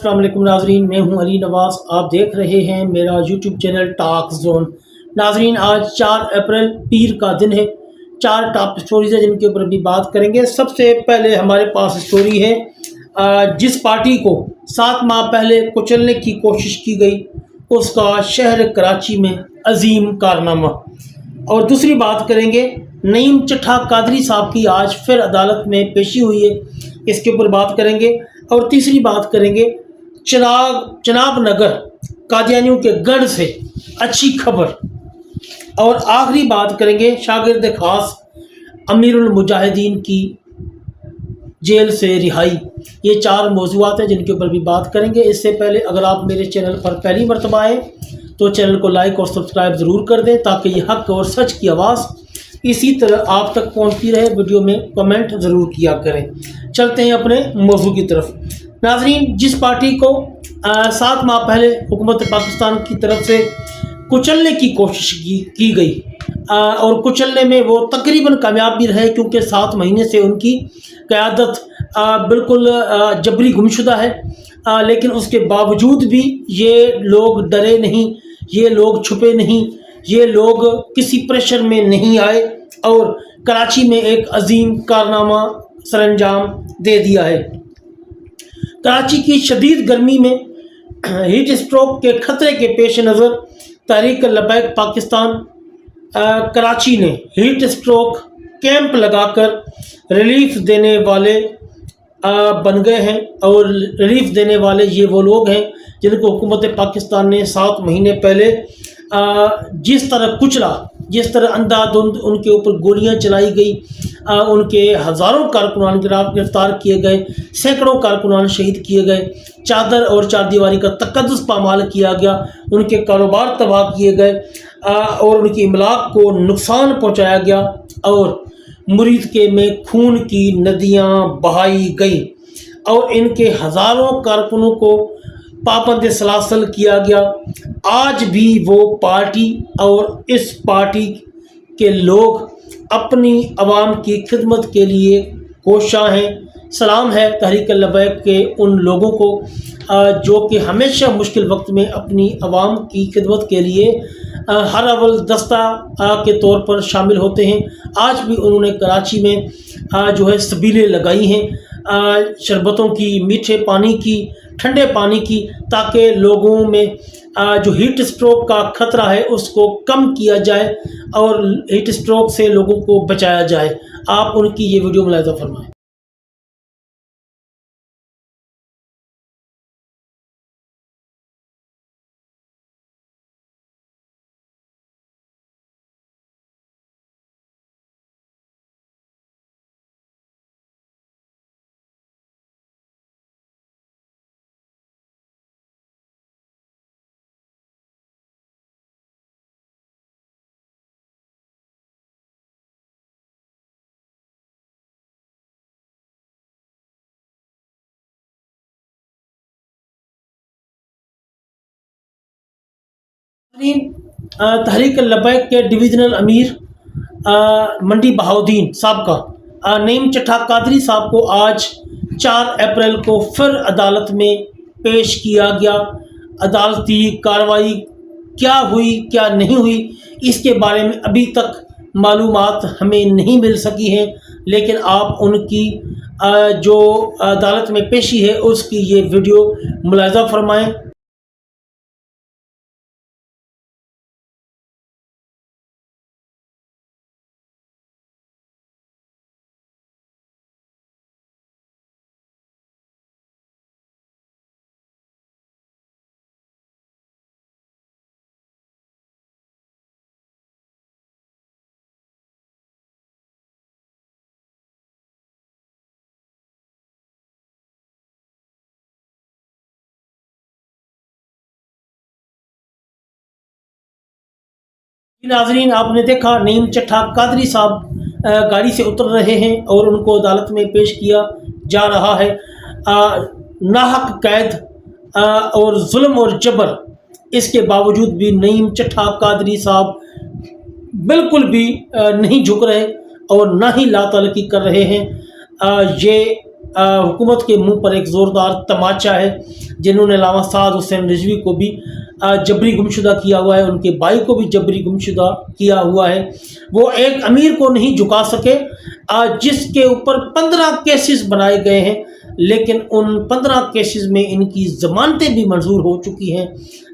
अस्सलाम वालेकुम नाजरीन, मैं हूं अली नवाज। आप देख रहे हैं मेरा यूट्यूब चैनल टॉक जोन। नाजरीन, आज 4 अप्रैल पीर का दिन है। 4 टॉप स्टोरीज है जिनके ऊपर भी बात करेंगे। सबसे पहले हमारे पास स्टोरी है जिस पार्टी को 7 माह पहले कुचलने की कोशिश की गई उसका शहर कराची में अजीम कारनामा। और दूसरी बात करेंगे नईम चट्ठा कादरी साहब की आज फिर अदालत में पेशी हुई है, इसके ऊपर बात करेंगे। और तीसरी बात करेंगे चनाब नगर कादियानियों के गढ़ से अच्छी खबर। और आखिरी बात करेंगे शागिर्द खास अमीरुल मुजाहिदीन की जेल से रिहाई। ये 4 मौज़ूआत हैं जिनके ऊपर भी बात करेंगे। इससे पहले अगर आप मेरे चैनल पर पहली मरतबा आए तो चैनल को लाइक और सब्सक्राइब ज़रूर कर दें ताकि ये हक़ और सच की आवाज़ इसी तरह आप तक पहुंचती रहे। वीडियो में कमेंट ज़रूर किया करें। चलते हैं अपने मौजू की तरफ। नाज़रीन, जिस पार्टी को 7 माह पहले हुकूमत पाकिस्तान की तरफ से कुचलने की कोशिश की गई और कुचलने में वो तकरीबन कामयाब भी रहे, क्योंकि 7 महीने से उनकी क़यादत बिल्कुल जबरी गुमशुदा है। लेकिन उसके बावजूद भी ये लोग डरे नहीं, ये लोग छुपे नहीं, ये लोग किसी प्रेशर में नहीं आए और कराची में एक अजीम कारनामा सरअंजाम दे दिया है। कराची की शदीद गर्मी में हीट स्ट्रोक के खतरे के पेश नज़र तहरीक लबैक पाकिस्तान कराची ने हीट स्ट्रोक कैंप लगाकर रिलीफ देने वाले बन गए हैं। और रिलीफ देने वाले ये वो लोग हैं जिनको हुकूमत पाकिस्तान ने 7 महीने पहले जिस तरह कुचला, जिस तरह अंधाधुंध उनके ऊपर गोलियां चलाई गई, उनके हज़ारों कारकुनान गिरफ्तार किए गए, सैकड़ों कारकुनान शहीद किए गए, चादर और चारदीवारी का तकद्दुस पामाल किया गया, उनके कारोबार तबाह किए गए और उनकी इमलाक को नुकसान पहुंचाया गया और मुरीद के में खून की नदियां बहाई गई और इनके हज़ारों कारकुनों को पाबंद सलासल किया गया। आज भी वो पार्टी और इस पार्टी के लोग अपनी आवाम की खिदमत के लिए कोशां हैं। सलाम है तहरीक लबैक के उन लोगों को जो कि हमेशा मुश्किल वक्त में अपनी आवाम की खिदमत के लिए हर अव्वल दस्ता के तौर पर शामिल होते हैं। आज भी उन्होंने कराची में जो है सबीलें लगाई हैं, शरबतों की, मीठे पानी की, ठंडे पानी की, ताकि लोगों में जो हीट स्ट्रोक का ख़तरा है उसको कम किया जाए और हीट स्ट्रोक से लोगों को बचाया जाए। आप उनकी ये वीडियो मुलाहिज़ा फरमाएं। तहरीक लबैक के डिवीज़नल अमीर मंडी बहाउद्दीन साहब का नईम चट्ठा कादरी साहब को आज 4 अप्रैल को फिर अदालत में पेश किया गया। अदालती कार्रवाई क्या हुई क्या नहीं हुई इसके बारे में अभी तक मालूमात हमें नहीं मिल सकी हैं, लेकिन आप उनकी जो अदालत में पेशी है उसकी ये वीडियो मुलाहिज़ा फरमाएं। नाजरीन, आपने देखा नईम चट्ठा कादरी साहब गाड़ी से उतर रहे हैं और उनको अदालत में पेश किया जा रहा है। नाहक कैद और जुल्म और जबर, इसके बावजूद भी नईम चट्ठा कादरी साहब बिल्कुल भी नहीं झुक रहे और ना ही लातलकी कर रहे हैं। ये हुकूमत के मुंह पर एक ज़ोरदार तमाचा है, जिन्होंने अल्लामा साद हुसैन रिजवी को भी जबरी गुमशुदा किया हुआ है, उनके भाई को भी जबरी गुमशुदा किया हुआ है। वो एक अमीर को नहीं झुका सके जिसके ऊपर 15 केसेस बनाए गए हैं, लेकिन उन 15 केसेस में इनकी ज़मानतें भी मंजूर हो चुकी हैं,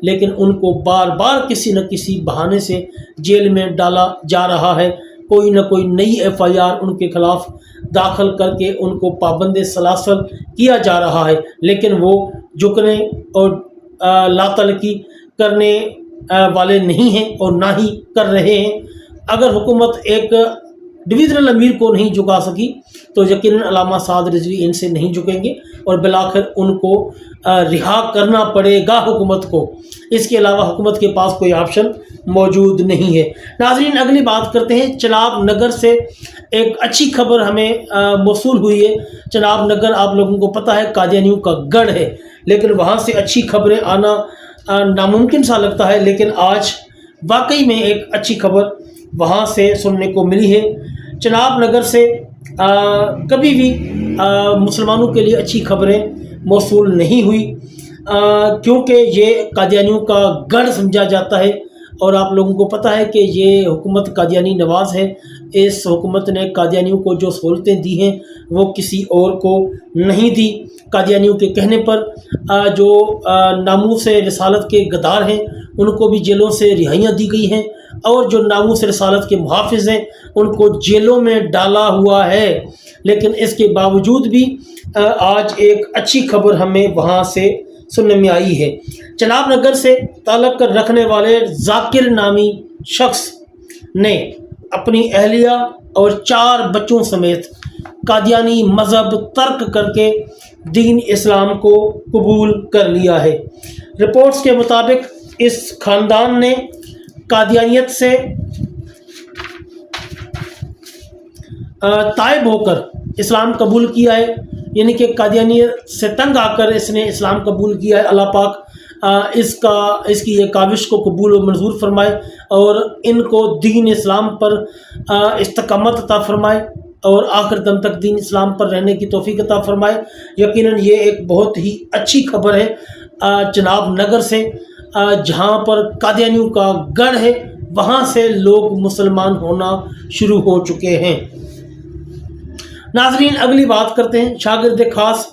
लेकिन उनको बार बार किसी न किसी बहाने से जेल में डाला जा रहा है। कोई ना कोई नई FIR उनके खिलाफ दाखिल करके उनको पाबंद सलासल किया जा रहा है, लेकिन वो झुकने और लातलकी करने वाले नहीं हैं और ना ही कर रहे हैं। अगर हुकूमत एक डिवीज़नल अमीर को नहीं झुका सकी तो यकीनन अल्लामा साद रिजवी इनसे नहीं झुकेंगे और बिलाखिर उनको रिहा करना पड़ेगा हुकूमत को। इसके अलावा हुकूमत के पास कोई ऑप्शन मौजूद नहीं है। नाज़रीन, अगली बात करते हैं। चनाब नगर से एक अच्छी खबर हमें मौसूल हुई है। चनाब नगर आप लोगों को पता है कादियानियों का गढ़ है, लेकिन वहाँ से अच्छी खबरें आना नामुमकिन सा लगता है, लेकिन आज वाकई में एक अच्छी खबर वहाँ से सुनने को मिली है। चनाब नगर से कभी भी मुसलमानों के लिए अच्छी खबरें मौसूल नहीं हुई, क्योंकि ये कादियानियों का गढ़ समझा जाता है और आप लोगों को पता है कि ये हुकूमत कादियानी नवाज है। इस हुकूमत ने कादियानियों को जो सहूलतें दी हैं वो किसी और को नहीं दी। कादियानियों के कहने पर जो नामूस रिसालत के गद्दार हैं उनको भी जेलों से रिहाइयाँ दी गई हैं, और जो नामूस रिसालत के मुहाफ़िज़ हैं उनको जेलों में डाला हुआ है। लेकिन इसके बावजूद भी आज एक अच्छी खबर हमें वहाँ से सुनने में आई है। चनाब नगर से ताल्लुक़ रखने वाले जाकिर नामी शख्स ने अपनी अहलिया और 4 बच्चों समेत कादियानी मज़हब तर्क करके दीन इस्लाम को कबूल कर लिया है। रिपोर्ट्स के मुताबिक इस ख़ानदान ने कादियानियत से ताइब होकर इस्लाम कबूल किया है, यानी कि कादियानियत से तंग आकर इसने इस्लाम कबूल किया है। अल्लाह पाक इसकी ये काविश को कबूल और मंजूर फरमाए और इनको दीन इस्लाम पर इस्तकामत अता फरमाए और आखिर दम तक दीन इस्लाम पर रहने की तौफीक अता फरमाए। यकीनन ये एक बहुत ही अच्छी खबर है चनाब नगर से, जहाँ पर कादियानियों का गढ़ है, वहाँ से लोग मुसलमान होना शुरू हो चुके हैं। नाजरीन, अगली बात करते हैं। शागिर्द खास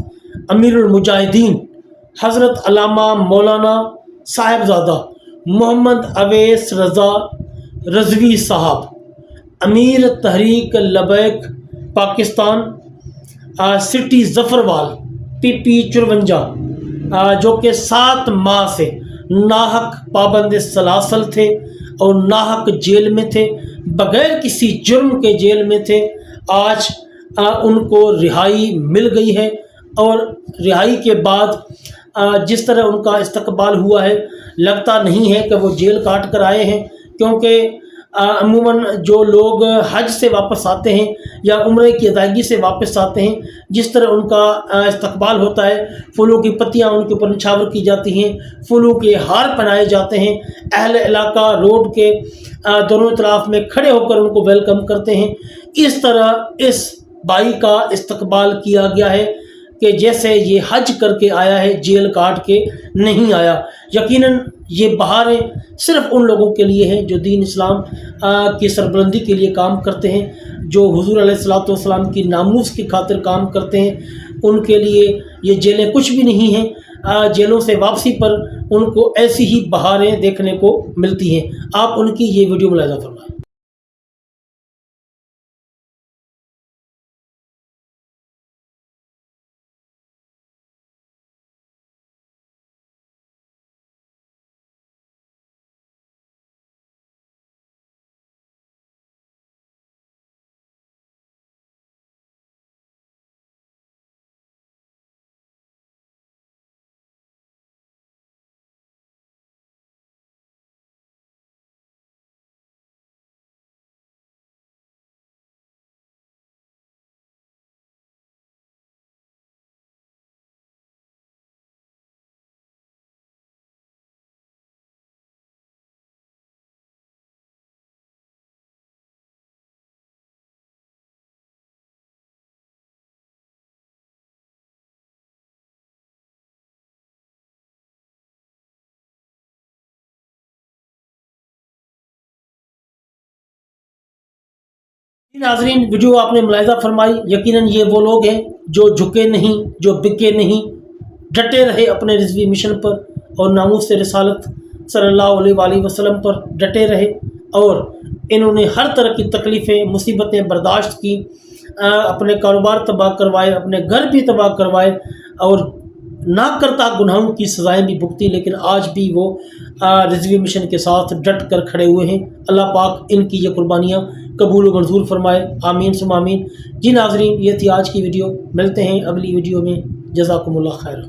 अमीरुल मुजाहिदीन हज़रत अल्लामा मौलाना साहिबजादा मोहम्मद अवैस रज़ा रज़वी साहब, अमीर तहरीक लबैक पाकिस्तान सिटी ज़फ़रवाल PP 54, जो कि 7 माह से नाहक पाबंद सलासल थे और नाहक जेल में थे, बग़ैर किसी जुर्म के जेल में थे। आज उनको रिहाई मिल गई है और रिहाई के बाद जिस तरह उनका इस्तकबाल हुआ है, लगता नहीं है कि वो जेल काट कर आए हैं, क्योंकि अमूमन जो लोग हज से वापस आते हैं या उम्रे की अदायगी से वापस आते हैं, जिस तरह उनका इस्तकबाल होता है, फूलों की पत्तियां उनके ऊपर निछावर की जाती हैं, फूलों के हार पहनाए जाते हैं, अहले इलाका रोड के दोनों तरफ में खड़े होकर उनको वेलकम करते हैं। इस तरह इस भाई का इस्तकबाल किया गया है कि जैसे ये हज करके आया है, जेल काट के नहीं आया। यकीनन ये बहारें सिर्फ़ उन लोगों के लिए हैं जो दीन इस्लाम की सरबुलंदी के लिए काम करते हैं, जो हुज़ूर अलैहिस्सलातु वस्सलाम की नामूस की खातिर काम करते हैं। उनके लिए ये जेलें कुछ भी नहीं हैं। जेलों से वापसी पर उनको ऐसी ही बहारें देखने को मिलती हैं। आप उनकी ये वीडियो मुलाहिज़ा फरमाएं। नाजरीन, वीडियो आपने मुलाहिजा फरमाई। यकीनन ये वो लोग हैं जो झुके नहीं, जो बिके नहीं, डटे रहे अपने रिजवी मिशन पर और नामूस रिसालत सल्लल्लाहु अलैहि वसल्लम पर डटे रहे, और इन्होंने हर तरह की तकलीफ़ें मुसीबतें बर्दाश्त की, अपने कारोबार तबाह करवाए, अपने घर भी तबाह करवाए और ना करता गुनाहों की सज़ाएं भी भुगती, लेकिन आज भी वो रिजवी मिशन के साथ डट कर खड़े हुए हैं। अल्लाह पाक इनकी ये कुर्बानियाँ कबूल व मंजूर फरमाए, आमीन सुम आमीन। जी नाजरीन, ये थी आज की वीडियो। मिलते हैं अगली वीडियो में। जज़ाकुमुल्लाह खैर।